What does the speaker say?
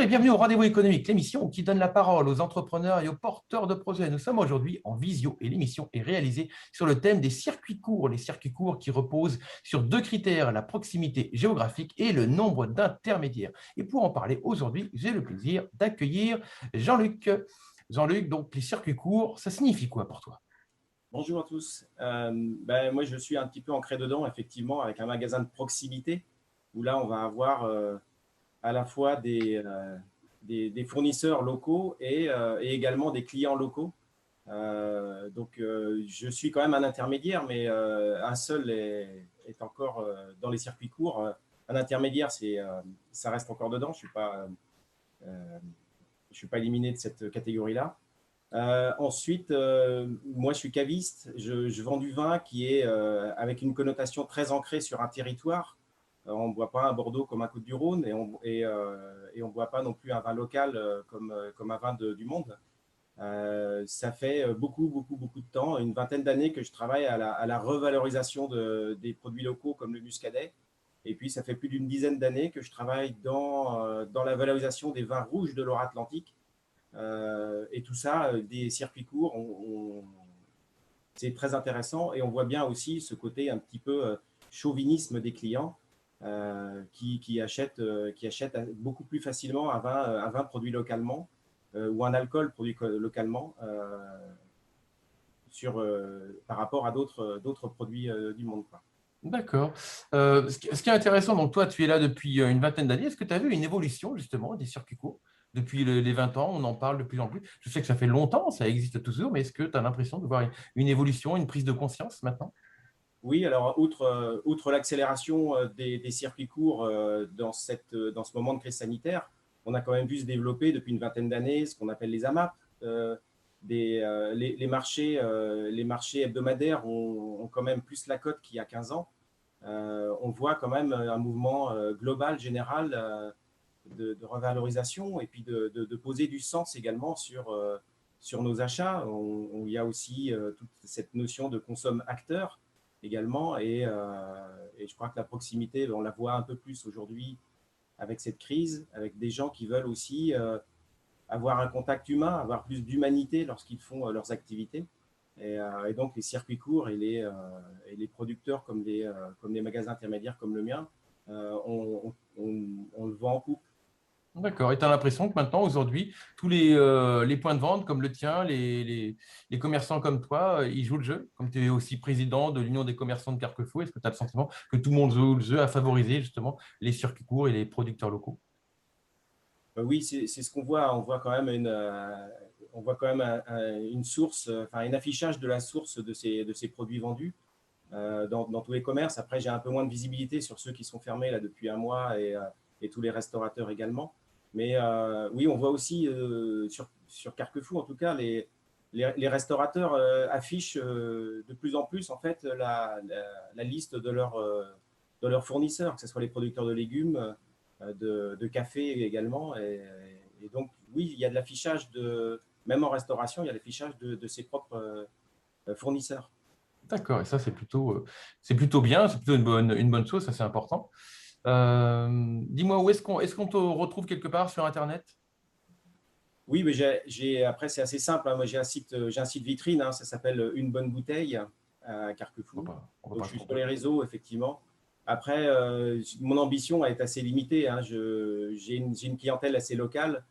et bienvenue au Rendez-vous économique, l'émission qui donne la parole aux entrepreneurs et aux porteurs de projets. Nous sommes aujourd'hui en visio et l'émission est réalisée sur le thème des circuits courts. Les circuits courts qui reposent sur deux critères, la proximité géographique et le nombre d'intermédiaires. Et pour en parler aujourd'hui, j'ai le plaisir d'accueillir Jean-Luc. Jean-Luc, donc les circuits courts, ça signifie quoi pour toi? Bonjour à tous. Moi, je suis un petit peu ancré dedans, effectivement, avec un magasin de proximité où là, on va avoir à la fois des fournisseurs locaux et également des clients locaux. Je suis quand même un intermédiaire, mais un seul est encore dans les circuits courts. Un intermédiaire, ça reste encore dedans. Je suis pas éliminé de cette catégorie-là. Ensuite, moi, je suis caviste. Je vends du vin qui est avec une connotation très ancrée sur un territoire. On ne boit pas un Bordeaux comme un Côtes-du-Rhône et on ne boit pas non plus un vin local comme un vin du monde. Ça fait beaucoup de temps, une vingtaine d'années que je travaille à la revalorisation des produits locaux comme le muscadet. Et puis, ça fait plus d'une dizaine d'années que je travaille dans la valorisation des vins rouges de Loire-Atlantique. Et tout ça, des circuits courts, c'est très intéressant. Et on voit bien aussi ce côté un petit peu chauvinisme des clients qui achètent beaucoup plus facilement un vin produit localement ou un alcool produit localement par rapport à d'autres produits du monde, quoi. D'accord. Ce qui est intéressant, donc toi, tu es là depuis une vingtaine d'années. Est-ce que tu as vu une évolution justement des circuits courts depuis les 20 ans? On en parle de plus en plus. Je sais que ça fait longtemps, ça existe toujours, mais est-ce que tu as l'impression de voir une évolution, une prise de conscience maintenant? Oui, alors outre l'accélération des circuits courts dans ce moment de crise sanitaire, on a quand même vu se développer depuis une vingtaine d'années ce qu'on appelle les AMAP. Les marchés hebdomadaires ont quand même plus la cote qu'il y a 15 ans. On voit quand même un mouvement global, général de revalorisation et puis de poser du sens également sur nos achats. Il y a aussi toute cette notion de consomme-acteur également et je crois que la proximité, on la voit un peu plus aujourd'hui avec cette crise, avec des gens qui veulent aussi avoir un contact humain, avoir plus d'humanité lorsqu'ils font leurs activités. Et donc, les circuits courts et les producteurs comme les magasins intermédiaires comme le mien, on le voit en coupe. D'accord. Et tu as l'impression que maintenant, aujourd'hui, tous les points de vente comme le tien, les commerçants comme toi, ils jouent le jeu. Comme tu es aussi président de l'Union des commerçants de Carquefou, est-ce que tu as le sentiment que tout le monde joue le jeu à favoriser justement les circuits courts et les producteurs locaux? Oui, c'est ce qu'on voit. On voit quand même une source, enfin un affichage de la source de ces produits vendus dans tous les commerces. Après, j'ai un peu moins de visibilité sur ceux qui sont fermés là depuis un mois et tous les restaurateurs également. Mais oui, on voit aussi sur Carquefou, en tout cas, les restaurateurs affichent de plus en plus en fait la liste de leurs fournisseurs, que ce soit les producteurs de légumes, de café également. Et donc, oui, il y a de l'affichage, même en restauration, il y a l'affichage de ses propres fournisseurs. D'accord. Et ça, c'est plutôt bien, c'est plutôt une bonne chose, ça c'est important. Dis-moi, où est-ce qu'on te retrouve quelque part sur Internet? Oui, mais après, c'est assez simple, hein. Moi, j'ai un site vitrine, hein, ça s'appelle Une bonne bouteille à Carquefou. On va Donc, pas je se suis sur tromper. les réseaux, effectivement. Après, mon ambition est assez limitée, hein. J'ai une clientèle assez locale.